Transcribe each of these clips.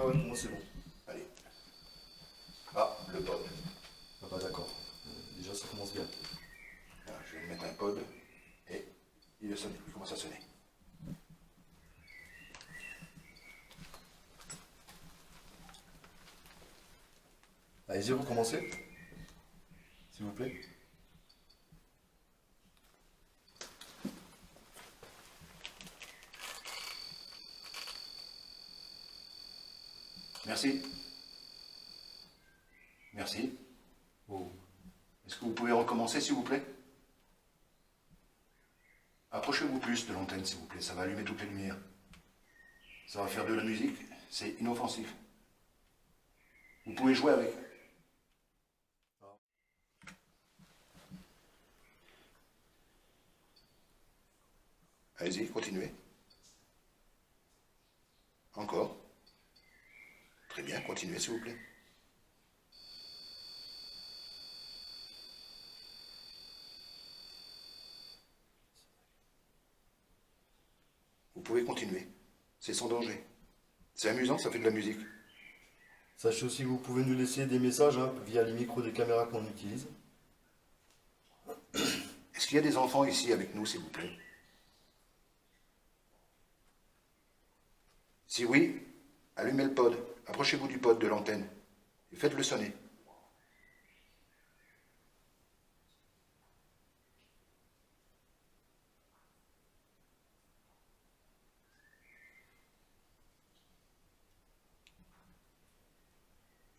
ouais, moi c'est bon. Allez. Ah, le pod. Ah bah d'accord. Déjà ça commence bien. Alors, je vais mettre un pod et il sonne. Il commence à sonner. Allez-y, recommencez. S'il vous plaît. Merci. Merci. Oh. Est-ce que vous pouvez recommencer, s'il vous plaît? Approchez-vous plus de l'antenne, s'il vous plaît. Ça va allumer toutes les lumières. Ça va faire de la musique. C'est inoffensif. Vous pouvez jouer avec. Allez-y, continuez. Encore. Très bien, continuez, s'il vous plaît. Vous pouvez continuer. C'est sans danger. C'est amusant, ça fait de la musique. Sachez aussi que vous pouvez nous laisser des messages via les micros des caméras qu'on utilise. Est-ce qu'il y a des enfants ici avec nous, s'il vous plaît? Si oui, allumez le pod. Approchez-vous du pod de l'antenne et faites-le sonner.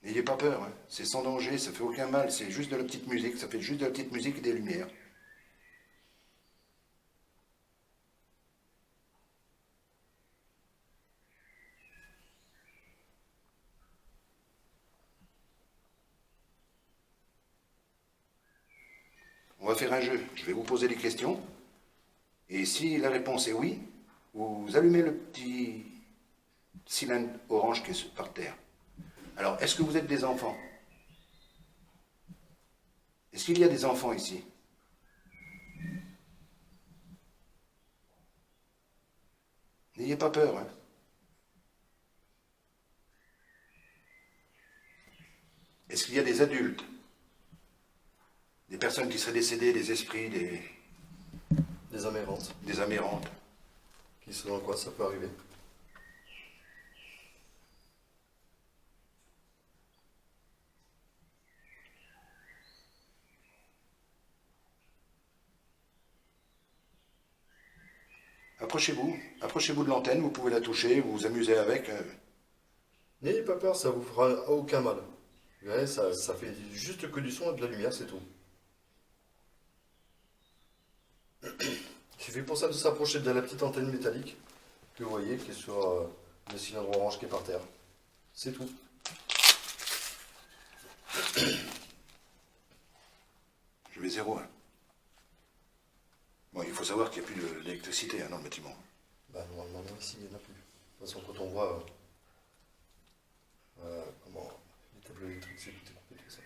N'ayez pas peur, hein. C'est sans danger, ça fait aucun mal, c'est juste de la petite musique, ça fait juste de la petite musique et des lumières. On va faire un jeu, je vais vous poser des questions, et si la réponse est oui, vous allumez le petit cylindre orange qui est par terre. Alors, est-ce que vous êtes des enfants? Est-ce qu'il y a des enfants ici? N'ayez pas peur, hein. Est-ce qu'il y a des adultes? Des personnes qui seraient décédées, des esprits, Des amérantes. des amérantes? Qui sont dans quoi ça peut arriver. Approchez-vous de l'antenne, vous pouvez la toucher, vous vous amusez avec. N'ayez pas peur, ça vous fera aucun mal. Vous verrez, ça fait juste que du son et de la lumière, c'est tout. Il suffit pour ça de s'approcher de la petite antenne métallique que vous voyez qui est sur le cylindre orange qui est par terre. C'est tout. Je vais 0, hein. Bon, il faut savoir qu'il n'y a plus d'électricité, hein, dans le bâtiment. Bah normalement ici il n'y en a plus. De toute façon quand on voit comment les tableaux électriques c'est tout est coupé tout ça.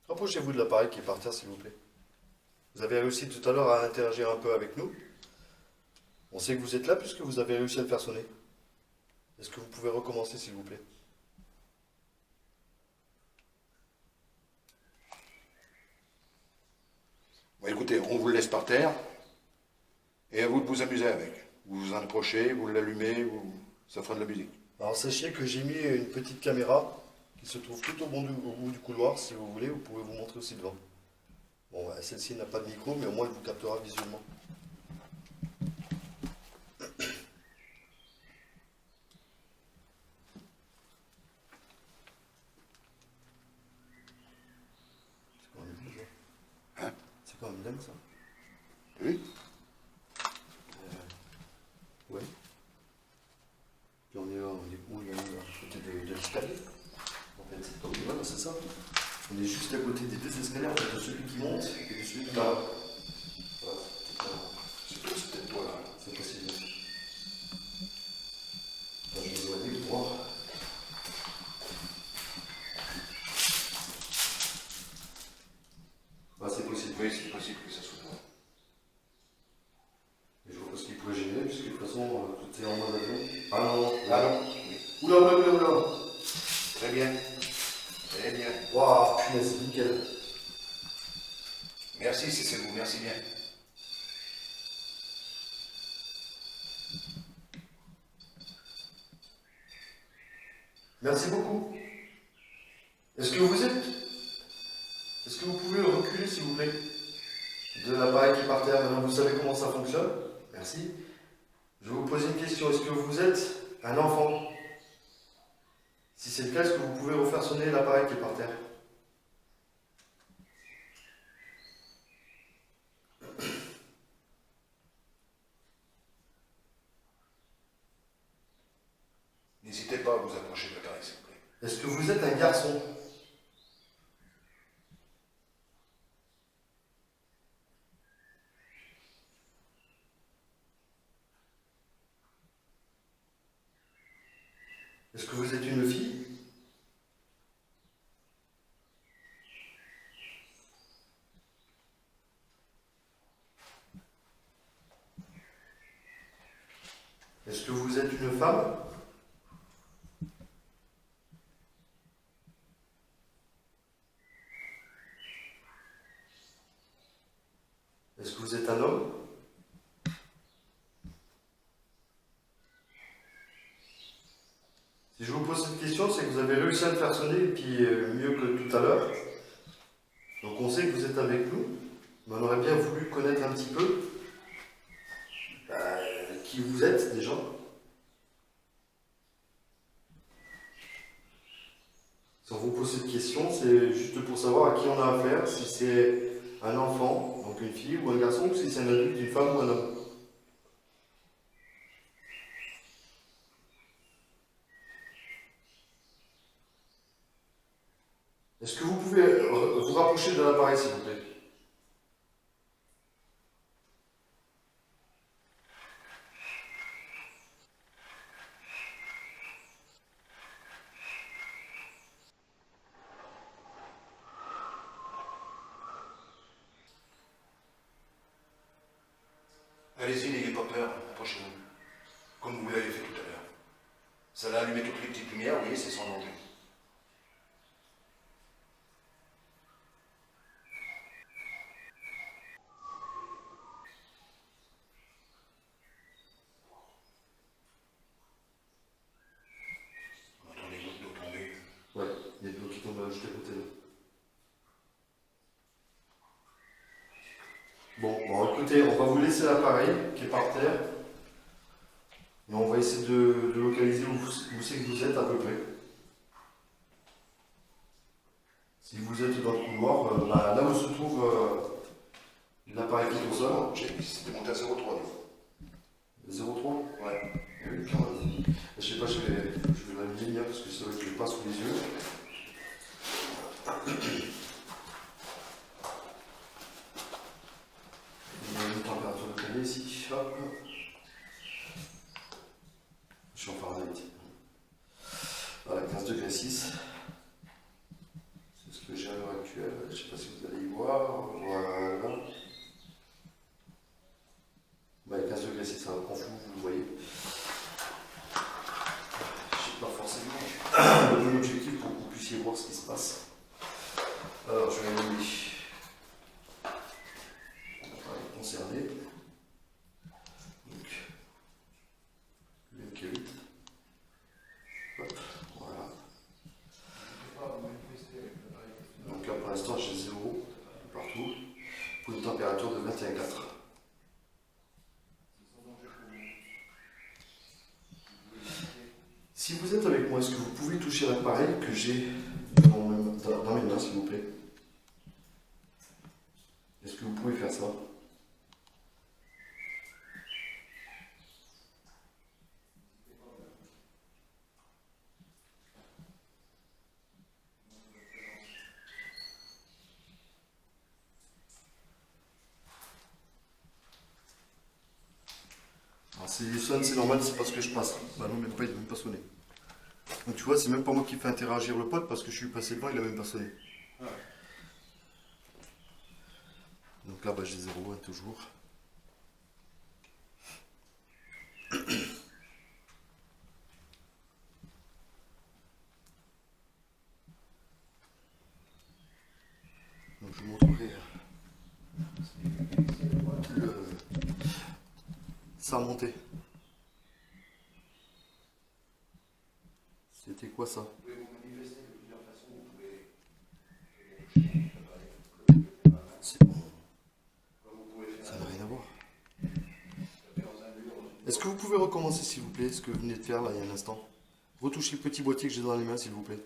Rapprochez-vous de l'appareil qui est par terre s'il vous plaît. Vous avez réussi tout à l'heure à interagir un peu avec nous. On sait que vous êtes là puisque vous avez réussi à le faire sonner. Est-ce que vous pouvez recommencer s'il vous plaît? Bon, écoutez, on vous le laisse par terre, et à vous de vous amuser avec. Vous vous en approchez, vous l'allumez, ça fera de la musique. Alors sachez que j'ai mis une petite caméra qui se trouve tout au bout du couloir. Si vous voulez, vous pouvez vous montrer aussi devant. Bon, celle-ci n'a pas de micro, mais au moins elle vous captera visuellement. C'est quand même dingue, ça. Hein? C'est quand même dingue, ça. Oui? Ouais. Puis on est où? On est à côté de l'escalier. En fait, voilà, c'est ça. On est juste à côté des deux escaliers, en fait, de celui qui monte et de celui qui va. Voilà, C'est tout, c'était Très bien. Waouh, punaise, nickel. Merci, c'est vous, merci bien. Merci beaucoup. Est-ce que vous êtes... Est-ce que vous pouvez reculer, s'il vous plaît, de l'appareil qui est par terre? Maintenant, vous savez comment ça fonctionne. Merci. Je vais vous poser une question. Est-ce que vous êtes un enfant? Si c'est le cas, est-ce que vous pouvez refaire sonner l'appareil qui est par terre? N'hésitez pas à vous approcher de l'appareil, s'il vous plaît. Est-ce que vous êtes un garçon? Est-ce que vous êtes une fille? Est-ce que vous êtes une femme? Est-ce que vous êtes un homme? Si je vous pose cette question, c'est que vous avez réussi à le faire sonner, et puis mieux que tout à l'heure. Donc on sait que vous êtes avec nous, mais on aurait bien voulu connaître un petit peu qui vous êtes déjà. Si on vous pose cette question, c'est juste pour savoir à qui on a affaire, si c'est un enfant, donc une fille ou un garçon, ou si c'est un adulte, une femme ou un homme. Est-ce que vous pouvez vous rapprocher de l'appareil, s'il vous plaît? Allez-y, n'ayez pas peur, approchez-vous. Comme vous l'avez fait tout à l'heure. Ça l'a allumé toutes les petites lumières, vous voyez, c'est sans danger. On entend les gouttes d'eau tomber. Ouais, il y a de l'eau qui tombe juste à côté là. Bon, écoutez, on va vous laisser l'appareil qui est par terre. Et on va essayer de localiser où c'est que vous êtes à peu près. Si vous êtes dans le couloir, là où se trouve l'appareil qui consomme. C'était monté à 0,3. 03. Ouais. Je sais pas, je vais l'allumer parce que c'est vrai que je l'ai pas sous les yeux. Il y a une température de cahier ici. Hop. Je suis en Fahrenheit. Voilà, 15 degrés 6. C'est ce que j'ai à l'heure actuelle. Je sais pas si vous allez y voir. Voilà. Bah, 15 degrés 6, ça rend fou, vous le voyez. Je sais pas forcément le bon objectif pour que vous puissiez voir ce qui se passe. Alors, je vais allumer l'appareil concerné. Donc, le MK8. Hop, voilà. Donc là, pour l'instant, j'ai 0 partout, pour une température de 21,4. Si vous êtes avec moi, est-ce que vous pouvez toucher l'appareil que j'ai dans mes mains, s'il vous plaît? Est-ce que vous pouvez faire ça? Alors, s'il sonne, c'est normal, c'est parce que je passe. Bah non, même pas, il n'a même pas sonné. Donc tu vois, c'est même pas moi qui fais interagir le pote parce que je suis passé devant, il a même pas sonné. Ah ouais. Donc là, bah, j'ai 0,1 toujours. vous montrerai ça a monté. C'était quoi ça? Vous pouvez vous manifester de plusieurs façons. Vous pouvez C'est bon, vous pouvez faire ça n'a rien à voir. taper dans un mur. Est-ce que vous pouvez recommencer s'il vous plaît ce que vous venez de faire là il y a un instant? Retouchez le petit boîtier que j'ai dans les mains s'il vous plaît.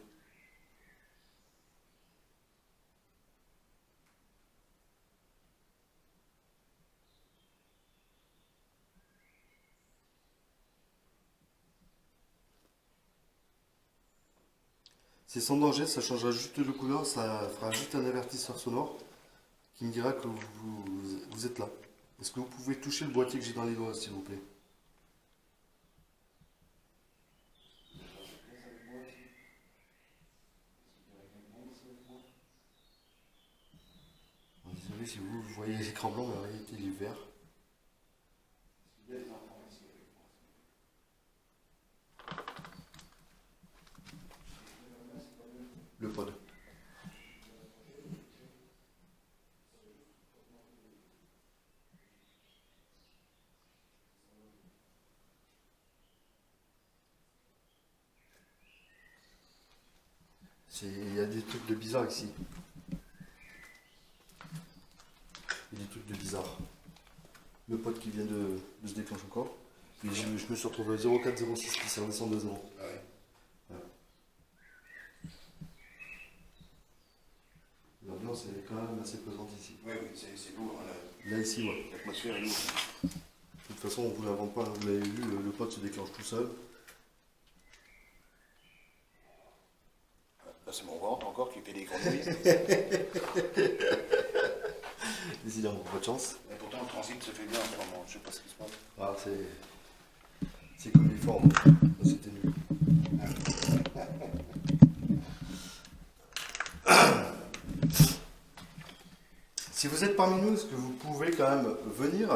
C'est sans danger, ça changera juste de couleur, ça fera juste un avertisseur sonore qui me dira que vous êtes là. Est-ce que vous pouvez toucher le boîtier que j'ai dans les doigts s'il vous plaît? Désolé si vous voyez l'écran blanc, mais en réalité il est vert. Le pod. Il y a des trucs de bizarre ici. Il y a des trucs de bizarre. Le pod qui vient de se déclencher encore. Et je me suis retrouvé à 0406 qui s'est redescendu à 0. Ah ouais. L'ambiance est quand même assez pesante ici. Oui, oui, c'est lourd. Hein, Là ici, ouais. l'atmosphère est lourde. De toute façon, on ne vous l'invente pas, vous l'avez vu, le pod se déclenche tout seul. Là, c'est mon ventre encore qui fait des grenouilles. Décidément, pas de chance. Mais pourtant, le transit se fait bien en ce moment. Je sais pas ce qui se passe. Ah, c'est comme les formes. Là, c'était nul. Si vous êtes parmi nous, est-ce que vous pouvez quand même venir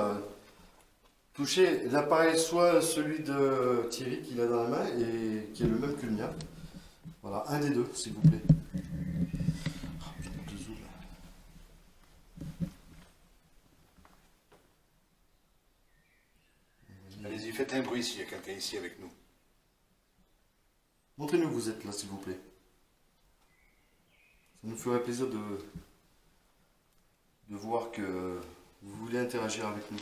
toucher l'appareil, soit celui de Thierry qu'il a dans la main et qui est le même que le mien. Voilà, un des deux, s'il vous plaît. Ah, je monte le zoom. Allez-y, faites un bruit s'il y a quelqu'un ici avec nous. Montrez-nous que vous êtes là, s'il vous plaît. Ça nous ferait plaisir de voir que vous voulez interagir avec nous.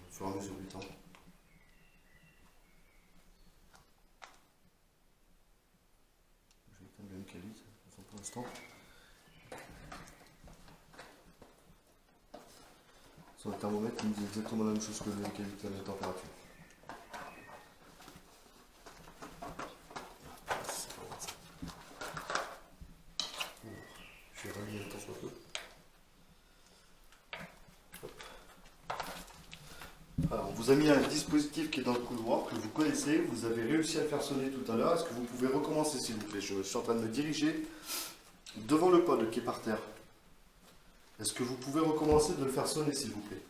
Au fur et à mesure du temps. Je vais éteindre le Micalite pour l'instant. Sur le thermomètre, il me dit exactement la même chose que le Micalite, la même température. Je vais rallumer le temps sur le feu. Alors, on vous a mis un dispositif qui est dans le couloir, que vous connaissez, vous avez réussi à le faire sonner tout à l'heure. Est-ce que vous pouvez recommencer s'il vous plaît? Je suis en train de me diriger devant le pod qui est par terre. Est-ce que vous pouvez recommencer de le faire sonner s'il vous plaît?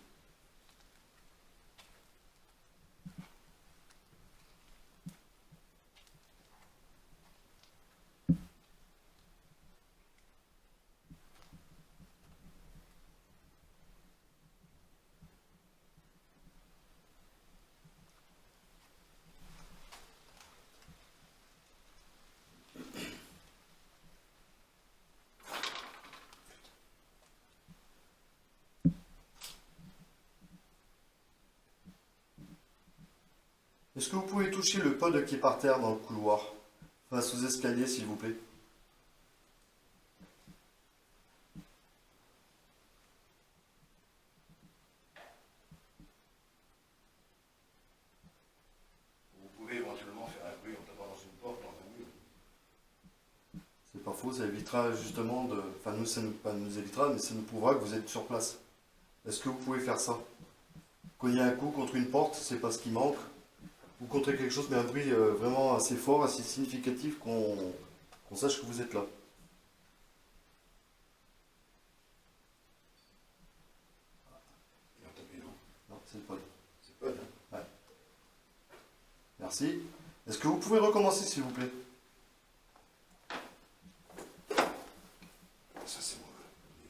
Est-ce que vous pouvez toucher le pod qui est par terre dans le couloir, face aux escaliers s'il vous plaît? Vous pouvez éventuellement faire un bruit en tapant dans une porte, dans un mur. C'est pas faux, ça évitera justement de... Enfin, nous, ça nous, pas nous évitera, mais ça nous prouvera que vous êtes sur place. Est-ce que vous pouvez faire ça? Cogner un coup contre une porte, c'est pas ce qui manque. Ou contre quelque chose, mais un bruit vraiment assez fort, assez significatif qu'on sache que vous êtes là. Et en tapez l'eau. C'est le pod. C'est pas, hein. Merci. Est-ce que vous pouvez recommencer, s'il vous plaît? Ça, c'est moi.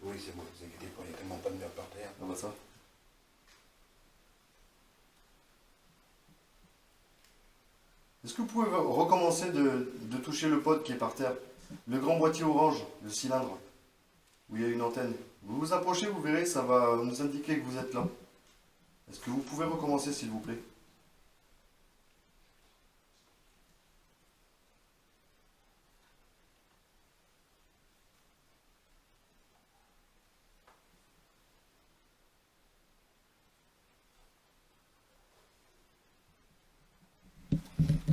Oui, c'est moi. Vous inquiétez pas, il n'y a tellement pas de merde par terre. Ah bah ça. Est-ce que vous pouvez recommencer de toucher le pod qui est par terre? Le grand boîtier orange, le cylindre, où il y a une antenne. Vous vous approchez, vous verrez, ça va nous indiquer que vous êtes là. Est-ce que vous pouvez recommencer, s'il vous plaît?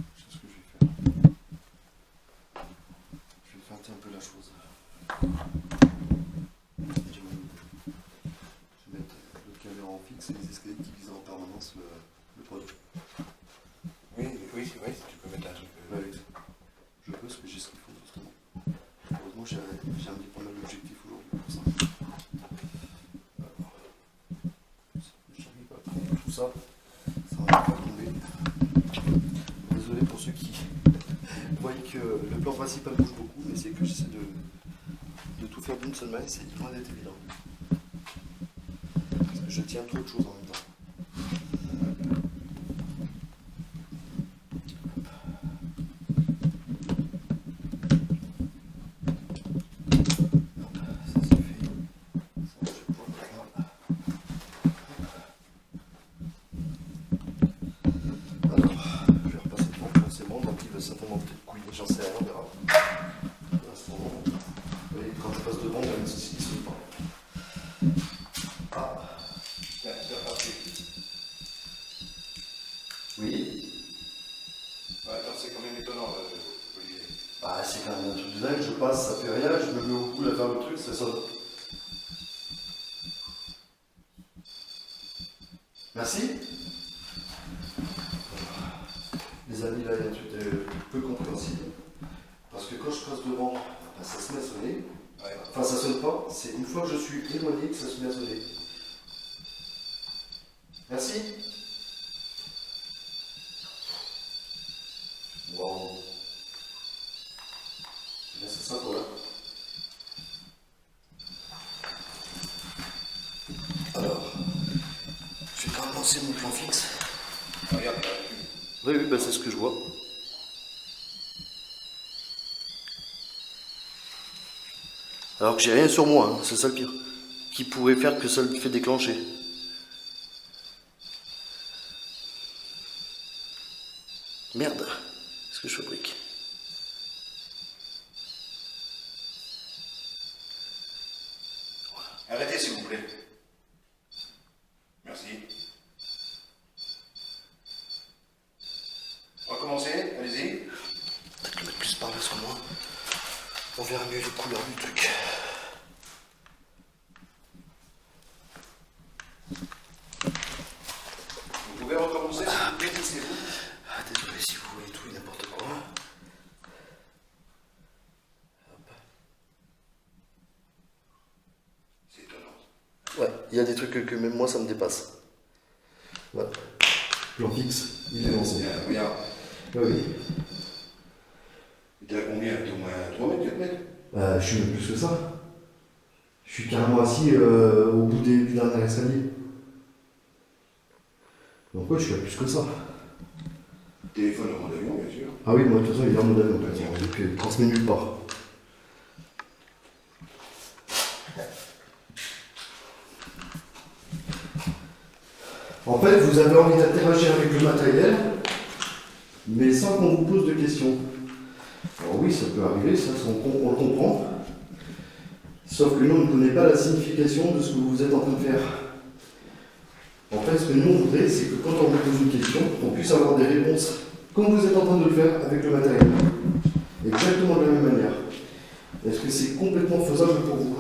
Je sais ce que je vais faire. Je vais feinter un peu la chose. Je vais mettre le caméra en fixe et les escaliers qui visent en permanence le pod. Oui, oui, c'est vrai, tu peux mettre un truc. Ouais, je peux parce que j'ai ce qu'il faut justement. Heureusement j'ai amené pas mal d'objectifs aujourd'hui pour ça. Alors, j'arrive à prendre tout ça, ça va me faire tomber. Désolé pour ceux qui voient que le plan principal bouge beaucoup, mais c'est que j'essaie de tout faire d'une seule main et c'est loin d'être évident. Parce que je tiens trop de choses en même temps. Certainement peut-être couillé, j'en sais rien, on verra. Pour l'instant, oui, quand je passe devant, il y a une saucisse qui se pas. Ah, Tiens, c'est reparti. oui. Ouais, attends, c'est quand même étonnant, Olivier. Bah, c'est quand même un truc de dingue, je passe, ça fait rien, je me mets au bout à faire le truc, ça sonne. Merci. Les amis, là, il y a un truc peu compréhensible. Parce que quand je passe devant, bah, ça se met à sonner. Ouais. Enfin, ça sonne pas, c'est une fois que je suis éloigné que ça se met à sonner. Merci. Wow. Là, c'est sympa, là. Alors, je vais quand même lancer mon plan fixe. Regarde, là, Oui, oui, bah, c'est ce que je vois. Alors que j'ai rien sur moi, hein, c'est ça le pire. Qui pourrait faire que ça le fait déclencher. Merde, qu'est-ce que je fabrique? arrêtez, s'il vous plaît. Merci. Recommencez, allez-y. Peut-être le mettre plus par là sur moi. On verra mieux les couleurs du truc. Vous pouvez recommencer, s'il vous plaît, poussez-vous. Ah, désolé si vous voyez tout et n'importe quoi. C'est étonnant. Ouais, il y a des trucs que même moi ça me dépasse. Voilà. Plan fixe, il est lancé. Bien, regarde. Oui. T'es à combien? T'es au moins 3 mètres, 4 mètres? Je suis même plus que ça. Je suis carrément assis au bout du dernier escalier. Donc ouais, je suis à plus que ça. Téléphone en mode avion, bien sûr. Ah oui, moi de toute façon il est en mode avion. J'ai transmis nulle part. En fait, vous avez envie d'interagir avec le matériel, mais sans qu'on vous pose de questions. Alors oui, ça peut arriver, ça, on le comprend. Sauf que nous, on ne connaît pas la signification de ce que vous êtes en train de faire. En fait, ce que nous, on voudrait, c'est que quand on vous pose une question, on puisse avoir des réponses comme vous êtes en train de le faire avec le matériel. Exactement de la même manière. Est-ce que c'est complètement faisable pour vous?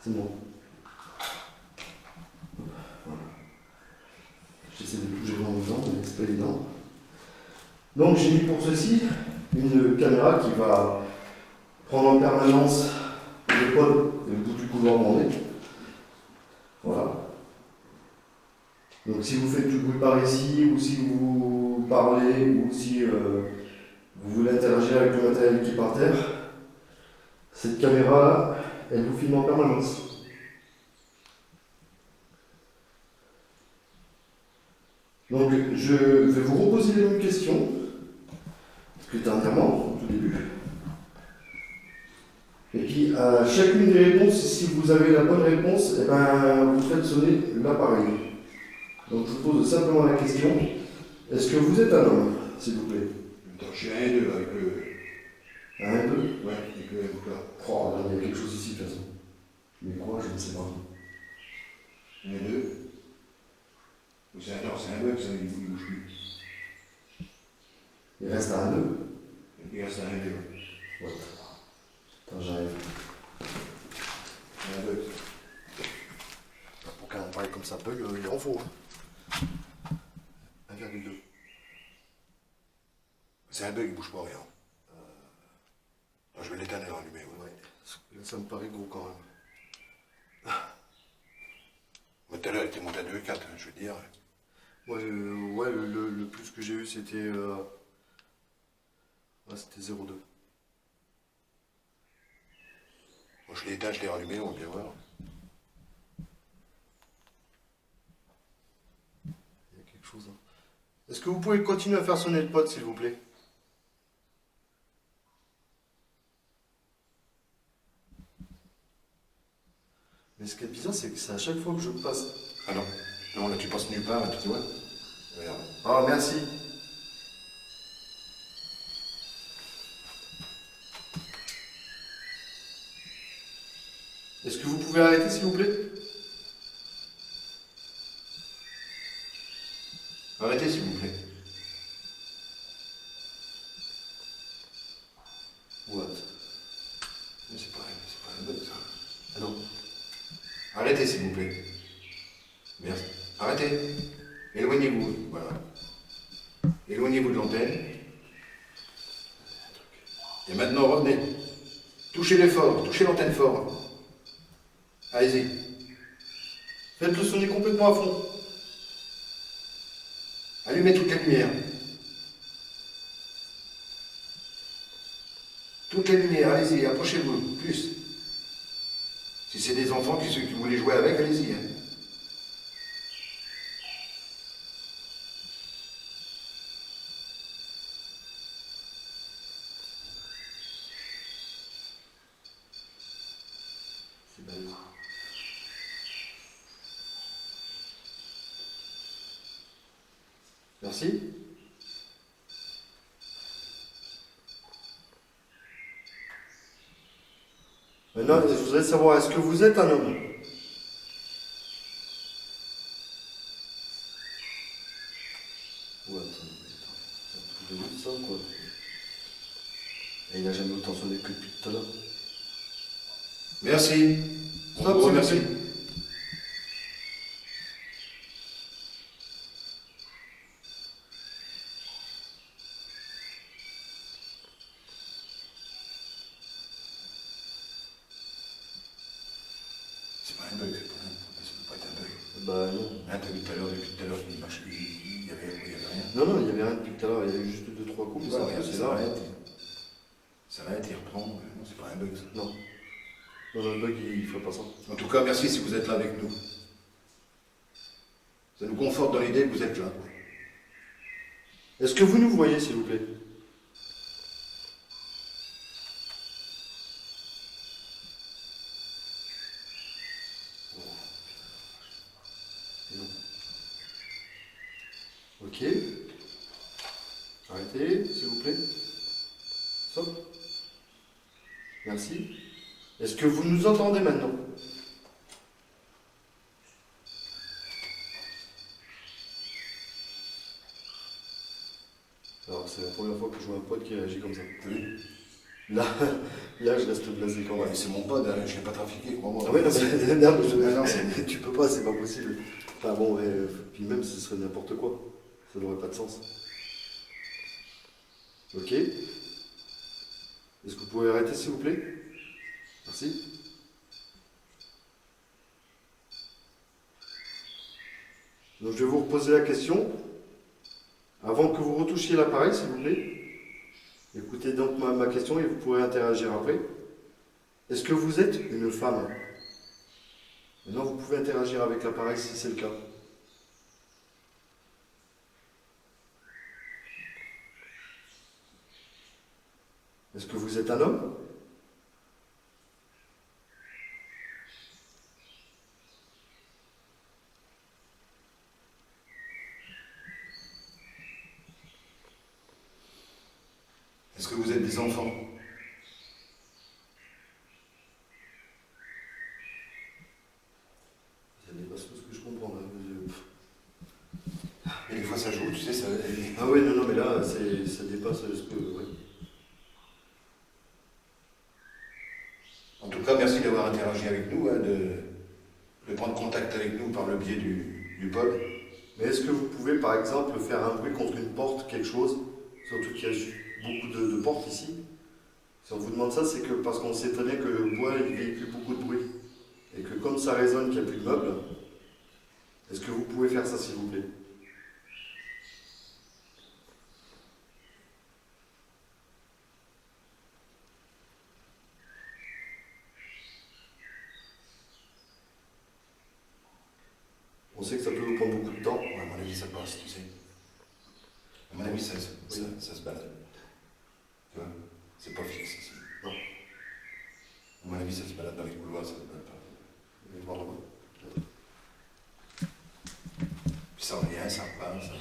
C'est bon. Voilà. J'essaie de bouger en même temps, mais c'est pas évident. Donc j'ai mis pour ceci une caméra qui va prendre en permanence l'épaule et le bout du couloir bandé. Voilà. Donc si vous faites du bruit par ici, ou si vous parlez, ou si vous voulez interagir avec le matériel qui est par terre, cette caméra, elle vous filme en permanence. Donc je vais vous reposer les mêmes questions que dernièrement, au tout début. Et puis à chacune des réponses, si vous avez la bonne réponse, eh ben, vous faites sonner l'appareil. Donc je vous pose simplement la question, est-ce que vous êtes un homme, s'il vous plaît? Je suis un et deux avec le. Un et deux? Ouais, avec le écouteur. Oh, là, il y a quelque chose ici, de toute façon. Mais quoi, je ne sais pas. Un et deux. Non, c'est un bug, ça, il ne bouge plus. Il reste un nœud. Il reste un et deux. Ouais. Attends, j'arrive. Un bug. Pour qu'un appareil comme ça bug, il en faut. Hein. 1,2. C'est un bug, il ne bouge pas, rien. Je vais l'éteindre et le rallumer. Ouais. Là, ça me paraît gros quand même. Mais tout à l'heure, il était monté à 2,4, je veux dire. Ouais, le plus que j'ai eu, c'était c'était 0,2. Bon, je l'ai éteint, je l'ai rallumé, on va bien voir. Il y a quelque chose. Hein. Est-ce que vous pouvez continuer à faire sonner le pod, s'il vous plaît? Mais ce qui est bizarre, c'est que c'est à chaque fois que je passe. Ah non, non, là tu passes nulle part, là, tu vois. Regarde. Ah, merci. Est-ce que vous pouvez arrêter, s'il vous plaît? Arrêtez, s'il vous plaît. What? Mais c'est pas un bug, ça. Ah non. Arrêtez, s'il vous plaît. Merci. Arrêtez. Éloignez-vous. Voilà. Éloignez-vous de l'antenne. Et maintenant, revenez. Touchez-les fort. Touchez l'antenne fort. Allez-y. Faites-le sonner complètement à fond. Allumez toutes les lumières. Toutes les lumières, allez-y, approchez-vous. Plus. Si c'est des enfants qui voulaient jouer avec, allez-y. Hein. C'est belle. Merci. Maintenant, je voudrais savoir, est-ce que vous êtes un homme? Ouais, c'est un truc de ouf, ça, quoi. Et il n'a jamais autant sonné que depuis tout à l'heure. Merci. Stop, Bon, s'il vous merci. plaît. C'est pas un bug, ça peut pas être un bug. Bah non. Hein, t'as vu tout à l'heure, depuis tout à l'heure, il marche, il y avait rien. Non, non, il n'y avait rien depuis tout à l'heure, il y avait juste 2-3 coups, mais Ouais, ça regarde, c'est ça là. arrête. Ça arrête, il reprend. Non, c'est pas un bug, ça. Non. Non, le bug, il ne fait pas ça. En tout cas, merci si vous êtes là avec nous. Ça nous conforte dans l'idée que vous êtes là. Quoi. Est-ce que vous nous voyez, s'il vous plaît? Et non. Ok. Arrêtez, s'il vous plaît. Stop. Merci. Est-ce que vous nous entendez maintenant? Alors, c'est la première fois que je vois un pote qui réagit comme ça. Oui. Là, là, je reste blasé quand même. Ouais, c'est mon pote, hein, je l'ai pas trafiqué, crois-moi. Ah ouais, non, mais, non, mais Non, c'est- tu peux pas, c'est pas possible. Enfin bon, ouais, puis même ce serait n'importe quoi. Ça n'aurait pas de sens. Ok. Est-ce que vous pouvez arrêter s'il vous plaît? Merci. Donc je vais vous reposer la question. Avant que vous retouchiez l'appareil, s'il vous plaît. Écoutez donc ma question et vous pourrez interagir après. Est-ce que vous êtes une femme? Maintenant, vous pouvez interagir avec l'appareil si c'est le cas. Est-ce que vous êtes un homme? Est-ce que vous êtes des enfants? Ça dépasse tout ce que je comprends. Là. Et des fois ça joue, tu sais, ça... Ah oui, non, mais là, ça dépasse ce que... Ouais. En tout cas, merci d'avoir interagi avec nous, hein, de prendre contact avec nous par le biais du pod. Mais est-ce que vous pouvez, par exemple, faire un bruit contre une porte, quelque chose? Surtout qu'il y a beaucoup de portes ici. Si on vous demande ça, c'est que parce qu'on sait très bien que le bois, il véhicule beaucoup de bruit. Et que comme ça résonne qu'il n'y a plus de meubles, est-ce que vous pouvez faire ça, s'il vous plaît? On sait que ça peut vous prendre beaucoup de temps. Ouais, à mon avis, ça passe, tu sais. À mon avis, ça se balade. Tu vois, c'est pas fixe ici. Non. À mon avis, ça se balade dans les couloirs, ça se balade pas. Vous allez voir là-bas. Puis ça revient, ça repart, ça...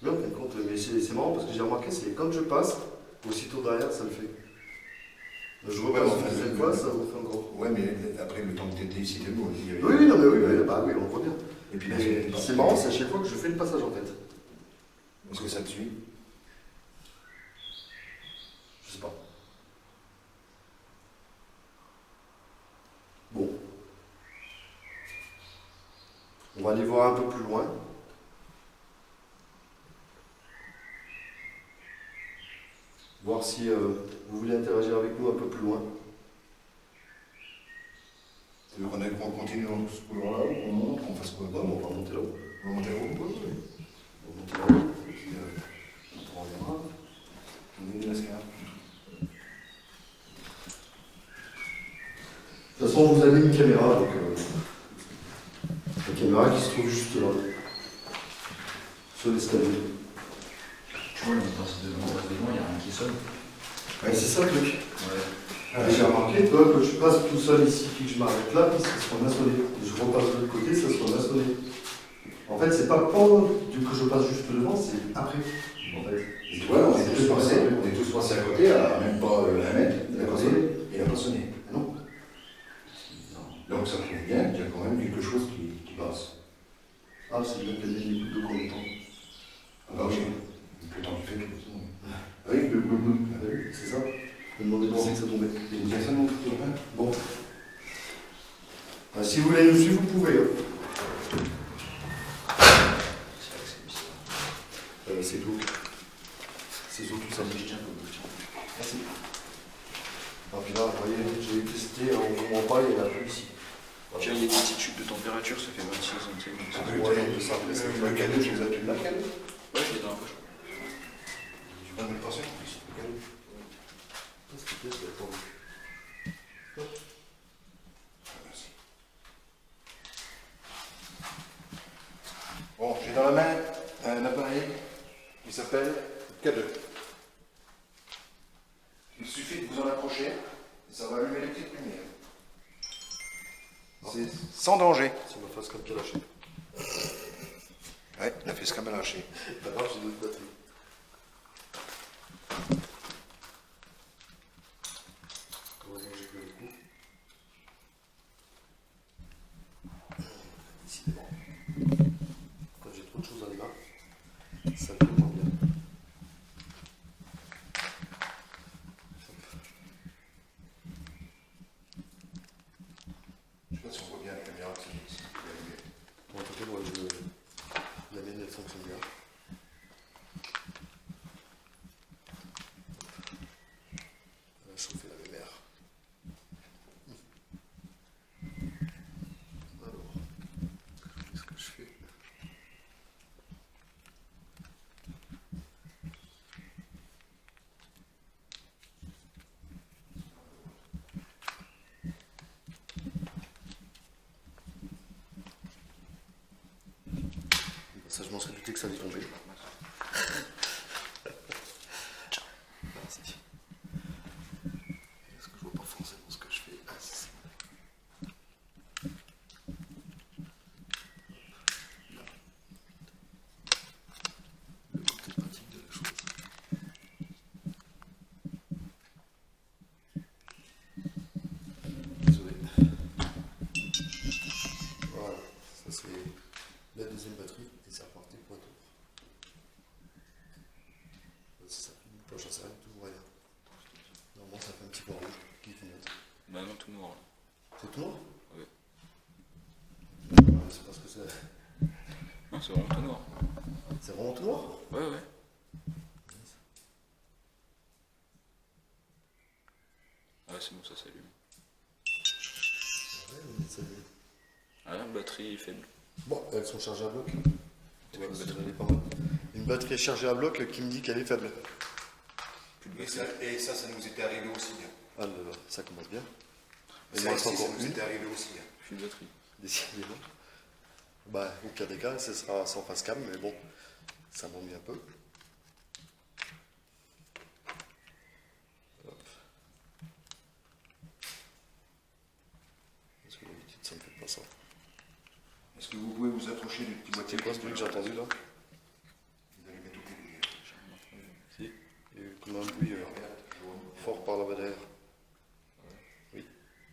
Mais en fin de compte, mais c'est marrant parce que j'ai remarqué, c'est quand je passe, aussitôt derrière, ça le fait. Je repasse une deuxième fois, ça vous fait encore. Ouais, mais après, le temps que tu étais ici, t'es beau. Oui, non, mais oui, bah oui, on voit bien. Et puis, Mais c'est marrant, c'est à chaque fois que je fais le passage en fait. Est-ce que ça te suit? Je sais pas. Bon. On va aller voir un peu plus loin. Voir si vous voulez interagir avec nous un peu plus loin. Tu veux qu'on continue dans ce couloir-là, ou qu'on monte, qu'on fasse quoi? Ouais, on va monter là-haut. On va monter là-haut? Oui, oui. On va monter là-haut, et puis on reviendra. On est l'escalade. De toute façon, on vous a mis une caméra, donc la caméra qui se trouve juste là, sur l'escalier. Tu vois, on passe devant, il n'y a rien qui sonne. Ouais, c'est ça le truc. Ouais. J'ai remarqué, toi, que je passe tout seul ici, puis que je m'arrête là, puis ça se remet à sonner. Et je repasse de l'autre côté, ça se remet à sonner. En fait, c'est pas pendant que je passe juste devant, c'est après. En fait. Et tu vois, on est tous passés à côté, à même pas 1 mètre, il a pas sonné. Il a pas sonné. Non. Donc ça prouve bien qu'il y a quand même quelque chose qui passe. Ah, c'est bien qu'il y a des bouts de combien de temps. Ah bah oui, plus le temps qu'il fait, plus le son. Ah oui, c'est ça. Je me demandais comment ça tombait. Il y a une personne non plus, hein. Bon. Si vous voulez nous suivre, vous pouvez. Hein. C'est d'eau. C'est d'eau tout ça. Merci. Ah, puis là, vous voyez, j'ai testé, on ne vous ment pas, il y en a plus ici. Tiens, il y a des petites chutes de température, ça fait 26 centimes. Ouais, ça fait ça. Le cadeau, tu l'as le cadeau? Ouais, je l'ai dans la poche. Tu vas me le passer en plus, le cadeau. Merci. Bon, j'ai dans la main un appareil qui s'appelle K2. Il suffit de vous en approcher et ça va allumer les petites lumières. C'est sans danger. C'est ma face comme qu'elle a lâché. Ouais, la fesse comme elle a lâché. Pas grave, j'ai d'autres batteries. Heureusement que j'ai plus le coup. Décidément. Quand j'ai trop de choses à les mains, ça me tellement bien. Je sais pas si on voit bien la caméra qui est Bon, en tout cas, moi, la mienne, elle fonctionne bien. va chauffer la mémère. Alors, qu'est-ce que je fais? Ça, je m'en serais douté que ça allait tomber. Merci. Est-ce que je vois pas forcément ce que je fais? Ah, c'est ça. Là. Le côté pratique de la chose. Désolé. Voilà, ça c'est la deuxième batterie et c'est reparti pour un tour. Si ça fait une poche, j'en sais rien, tout rien. Normalement ça fait un petit point rouge qui clignote. Bah non, tout noir là. C'est tout noir? Oui. C'est parce que c'est. Non, c'est vraiment tout noir. C'est vraiment tout noir? Ouais, ouais. Ouais, c'est bon, ça s'allume. Ouais, mais ça. Ah, la batterie est faible. Bon, elles sont chargées à bloc. C'est Ouais, une ça, batterie. elle est pas mal. Une batterie chargée à bloc qui me dit qu'elle est faible. Et ça, ça nous était arrivé aussi. Hein. Ah là là, ça commence bien. Il Ça me reste ici, ça encore nous une, était arrivé aussi. Hein. Plus de batterie. décidément. Bah, au pire des cas, ce sera sans face cam, mais bon, ça m'ennuie un peu. Hop. Parce que d'habitude, ça ne fait pas ça. Est-ce que vous pouvez vous approcher du petit boîtier? C'est quoi ce bruit que j'ai entendu là? Vous allez mettre toutes les lumières. Si. Il y a eu comme un bruit fort par là-bas derrière. Oui.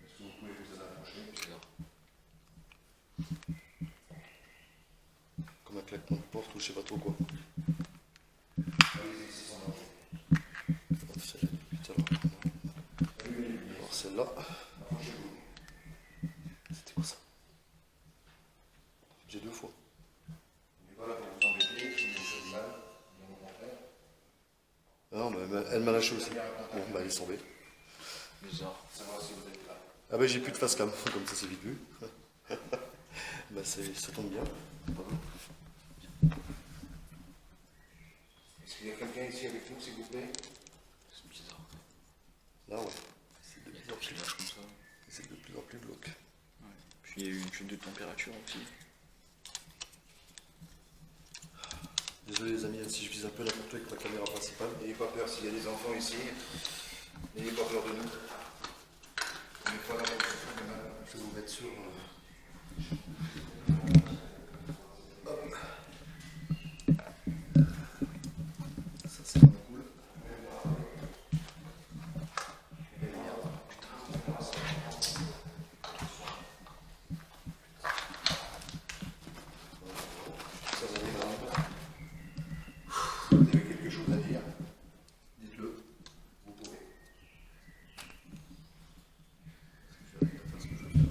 Est-ce que vous pouvez vous approcher? Comme un claquement de porte ou je sais pas trop quoi. Allez-y, c'est son danger. Hop, celle-là depuis tout à l'heure. Allumez les lumières. Alors celle-là, Approchez-vous. c'était quoi ça? J'ai deux fois. On n'est pas là pour vous embêter, si vous faites mal, bien au contraire. Ah non, mais elle m'a lâché aussi. Bon, bah elle est tombée. Bizarre. Savoir si vous êtes là. Ah bah j'ai plus de face cam, comme ça c'est vite vu. Bah ça tombe bien. Bravo. Est-ce qu'il y a quelqu'un ici avec nous, s'il vous plaît? C'est bizarre. Là ouais. C'est de Il y a plus des en petits plus, vaches comme ça. c'est de plus en plus glauque. Ouais. Puis il y a eu une chute de température aussi. Désolé les amis, si je vise un peu n'importe où avec ma caméra principale. N'ayez pas peur, s'il y a des enfants ici, n'ayez pas peur de nous. On n'est pas là pour se faire mal. Je vais vous mettre sur. Hop. Ça c'est vraiment cool. Ça va aller grave. Si vous avez quelque chose à dire, Dites-le. vous pouvez. Je vais faire ce que je veux faire.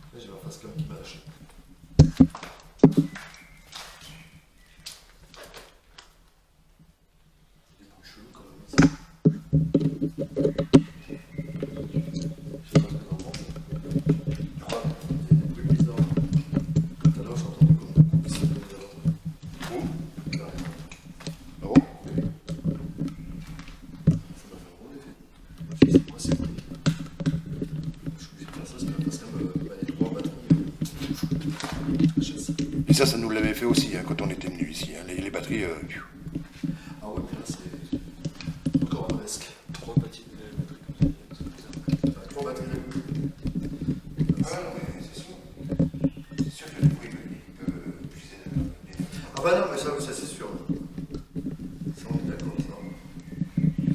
Là j'ai ma face cam qui m'a lâché. Des bruits chelous quand même. Ça. Je sais pas ce que t'en penses. Ah, il y a des bruits bizarres. Tout à l'heure j'ai entendu comme des coups qui se faisaient derrière. Où? Derrière. Ah bon? Ça m'a fait un gros effet. Je me suis dit, c'est quoi ces bruits? Je suis obligé de faire ça parce que la face cam est droit en batterie. Chasse. Et ça nous l'avait fait aussi hein, quand on était venu ici. Hein. Les batteries. Ah ouais, mais là c'est encore presque. 3 batteries comme ça. C'est bizarre. Trois batteries. Ah non, mais c'est sûr. C'est sûr que les bruits peuvent puiser Ah bah non, mais ça c'est sûr. Ça on est d'accord, ça.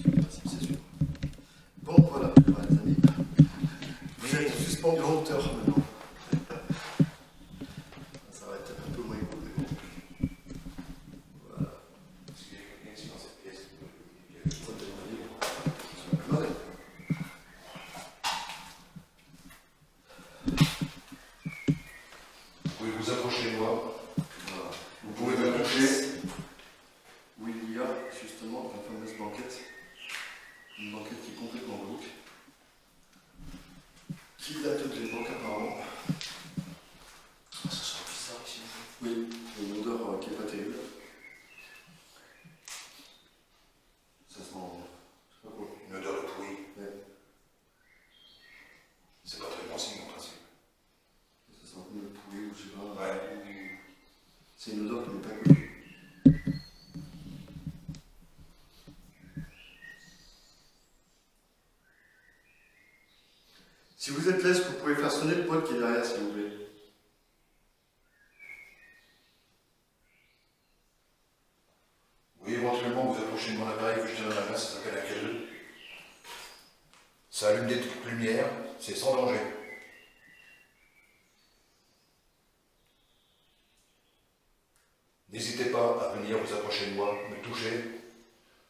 Sur le principe, c'est sûr. Bon, voilà, les amis. Vous êtes suspendus en hauteur maintenant. Ça va être un peu moins cool, mais bon. Voilà. Est-ce qu'il y a quelqu'un ici dans cette pièce qui peut dire quelque chose? justement de la fameuse banquette. Une banquette qui est complètement glauque. Qui date de l'époque apparemment. Ça sent bizarre ici. Oui, une odeur qui est pas terrible. Ça sent. Je sais pas quoi. Une odeur de pourri. Ouais. C'est pas très bon signe en principe. Ça sent un peu le poulet ou je sais pas. Ouais. C'est une odeur qui n'est pas connue. Si vous êtes là, est-ce que vous pouvez faire sonner le pote qui est derrière, s'il vous plaît? Oui, éventuellement, vous approchez de mon appareil que je tiens dans la main, ça s'appelle un cageux. Ça allume des petites lumières, c'est sans danger. N'hésitez pas à venir vous approcher de moi, me toucher.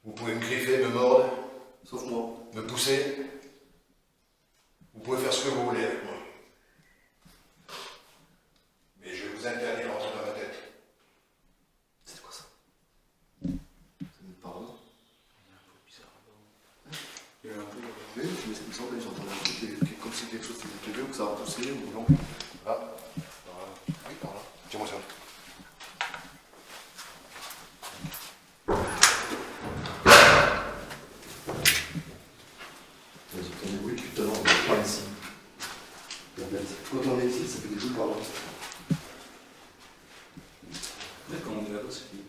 Vous pouvez me griffer, me mordre, Sauf moi. me pousser. Vous pouvez faire ce que vous voulez avec moi. Mais je vais vous interdire d'entrer dans ma tête. C'était quoi ça? Ça me parle. Il y a un peu bizarre. Oui, mais c'est comme ça, j'entendais un truc comme si quelque chose s'était levé ou que ça a poussé ou non. Ah, oui, par là. Tiens-moi ça. J'ai entendu le bruit depuis tout à l'heure, on est pas ici. La bête. Quand on est ici, ça fait des bruits par là. Mais quand on est là-bas, c'est fini.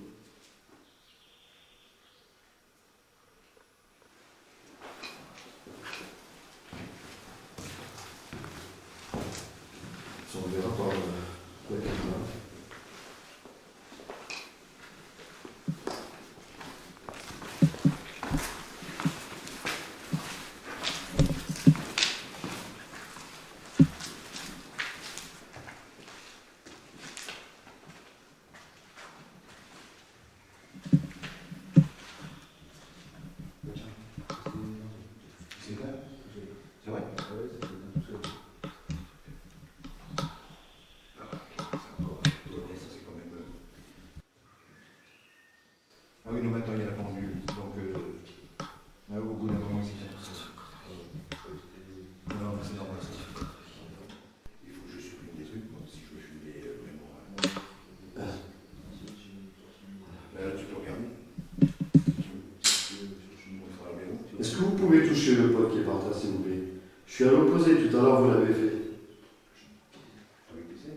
On verra par la caméra. C'est clair? C'est vrai? Ah oui, nous maintenant il y a la pendule, donc au bout d'un moment ici. Non, mais c'est normal ça. Il faut que je supprime des trucs, moi, si je veux fumer même moi. Là, tu peux regarder. Est-ce que vous pouvez toucher le pote qui est par terre, s'il vous plaît? Je suis à l'opposé, tout à l'heure vous l'avez fait. Avec plaisir.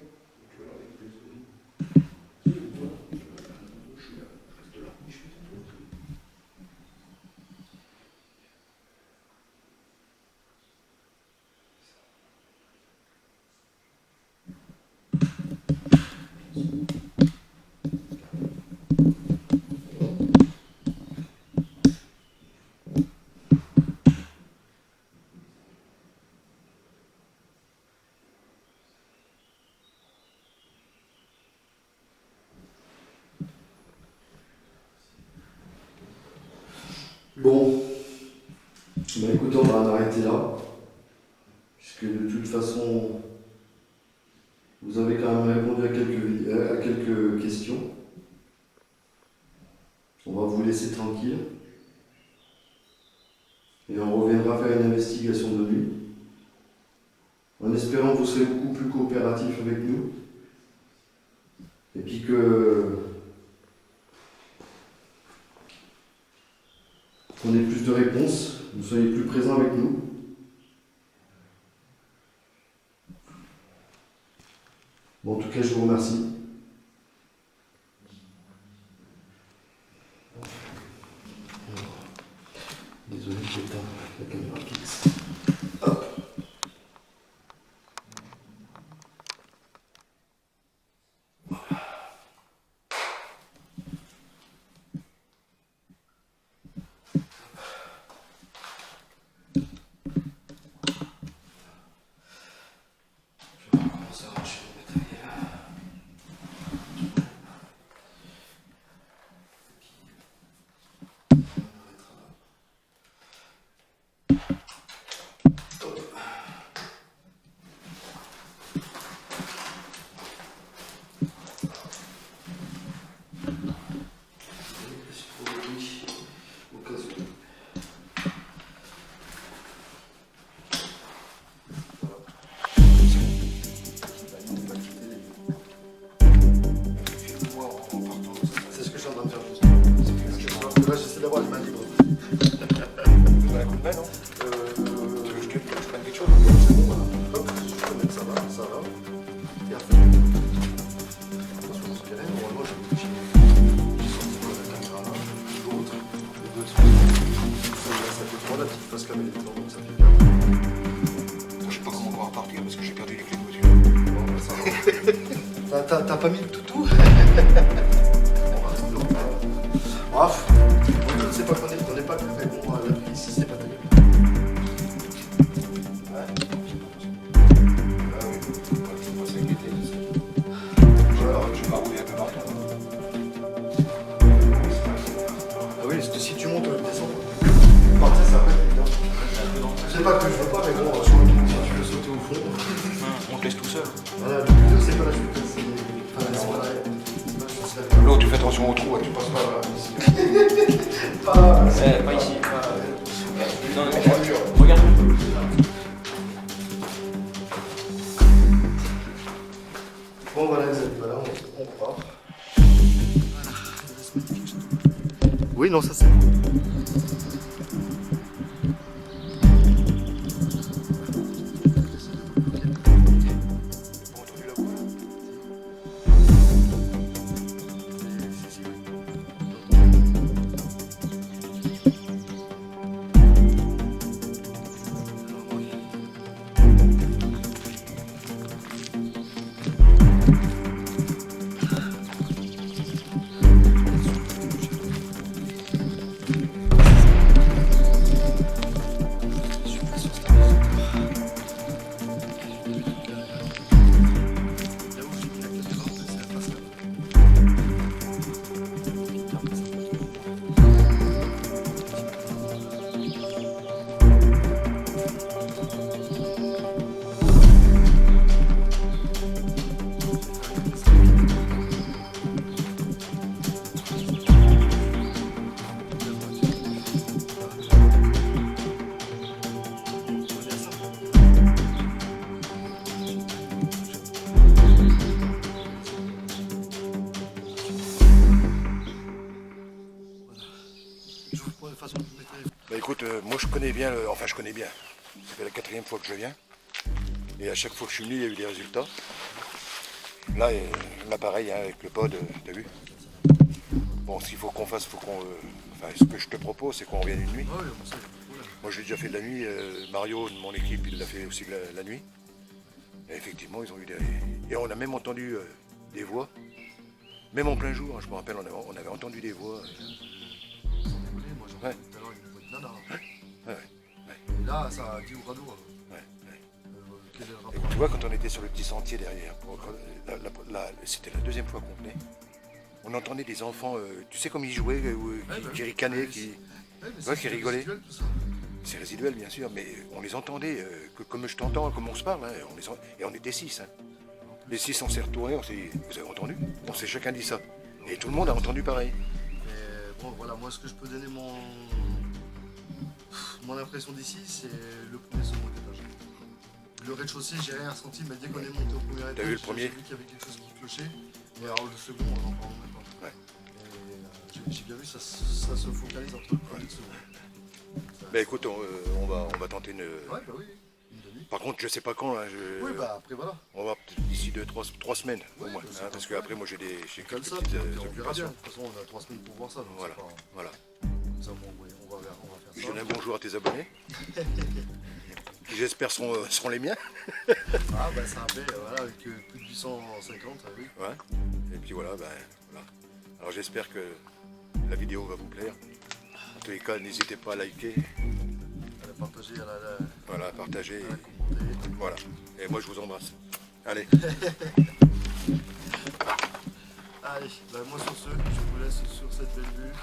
Tu veux leur découper ce que je dis? Je suis là, je reste là. Je fais tout. Bon, bah écoutez, on va en arrêter là, puisque de toute façon, vous avez quand même répondu à quelques questions. On va vous laisser tranquille, et on reviendra faire une investigation de nuit, en espérant que vous serez beaucoup plus coopératifs avec nous, et puis qu'on ait plus de réponses, vous soyez plus présents avec nous. Bon, en tout cas, je vous remercie. Désolé, j'ai éteint la caméra fixe. Hop. Je vais recommencer à ranger le matériel. On arrêtera là. droit de main libre. Tu veux un coup de main, non Tu veux que je prenne quelque chose? C'est bon, voilà. Hop, je peux mettre ça va, ça va. Et après, attention, on se dirait, normalement, j'ai sorti la caméra là, l'autre, les deux sont. Ça fait 3 la petite face caméra, donc ça fait bien. Je sais pas comment on va repartir parce que j'ai perdu les clés de voiture. Bon, bah, ça va. T'as pas mis le toutou? On va rester là. Bref, on ne sait pas qu'on n'est pas très bon à l'abri ici, c'est pas terrible. Ah oui, je vais pas s'inquiéter. Je vais pas rouler un peu partout. Ah oui, parce que si tu montes, descends. Partir, ça va être évident. C'est pas que je veux pas, mais bon, sur le coup, si tu veux sauter au fond. On te laisse tout seul. Voilà, le plus dur, c'est pas la chute, c'est pas la chute. L'autre, tu fais attention au trou, hein, tu passes pas là. Pas ici. Non, mais regarde. Bon, voilà, les amis, voilà, on part. Oui, non, ça c'est. Bah écoute, moi je connais bien, enfin je connais bien. Ça fait la 4e fois que je viens. Et à chaque fois que je suis venu, il y a eu des résultats. Là, pareil, hein, avec le pod, t'as vu? Bon, ce qu'il faut qu'on fasse, enfin, ce que je te propose, c'est qu'on revienne une nuit. Moi, je l'ai déjà fait de la nuit. Mario, de mon équipe, il l'a fait aussi la nuit. Et effectivement, ils ont eu des... Et on a même entendu des voix. Même en plein jour, hein, je me rappelle, on avait entendu des voix. Ouais. Ouais. Et là, ça a dit au radeau. Ouais. Quel est le Et rapport? tu vois, quand on était sur le petit sentier derrière, c'était la 2e fois qu'on venait, on entendait des enfants, tu sais comme ils jouaient, qui ricanaient, qui rigolaient. C'est résiduel, bien sûr, mais on les entendait, comme je t'entends, comme on se parle, hein, et on était 6. Hein. Les 6, on s'est retournés, on s'est dit, vous avez entendu? On s'est chacun dit ça. Et tout le monde a entendu pareil. Mais bon, voilà, moi ce que je peux donner mon impression d'ici, c'est le premier second étage. Le rez-de-chaussée, j'ai rien ressenti, mais dès qu'on est monté au premier étage, T'as vu le premier? j'ai vu qu'il y avait quelque chose qui clochait. Mais alors le second, on n'en parle même pas. Ouais. Et j'ai bien vu, ça se focalise entre le premier et le second. Bah écoute, on va tenter une... Ouais, bah oui, une demi. Par contre, je sais pas quand, hein, Oui, bah après voilà. on va peut-être d'ici 3 semaines, au Ouais, moins, bah, c'est hein, parce parfait. qu'après, moi, j'ai Comme quelques ça, petites puis on verra bien. occupations. De toute façon, on a 3 semaines pour voir ça. Donc Voilà, c'est pas... voilà. Ça, bon, oui, on va faire Je ça. donne un bonjour à tes abonnés, qui j'espère seront les miens. Ah bah ça fait, voilà, avec plus de 850, oui. Ouais. Et puis voilà, ben voilà. Alors j'espère que la vidéo va vous plaire. En tous les cas, n'hésitez pas à liker, À la partager, voilà, à partager. à la commenter. Voilà. Et moi je vous embrasse. Allez. Allez, bah moi sur ce, je vous laisse sur cette belle vue.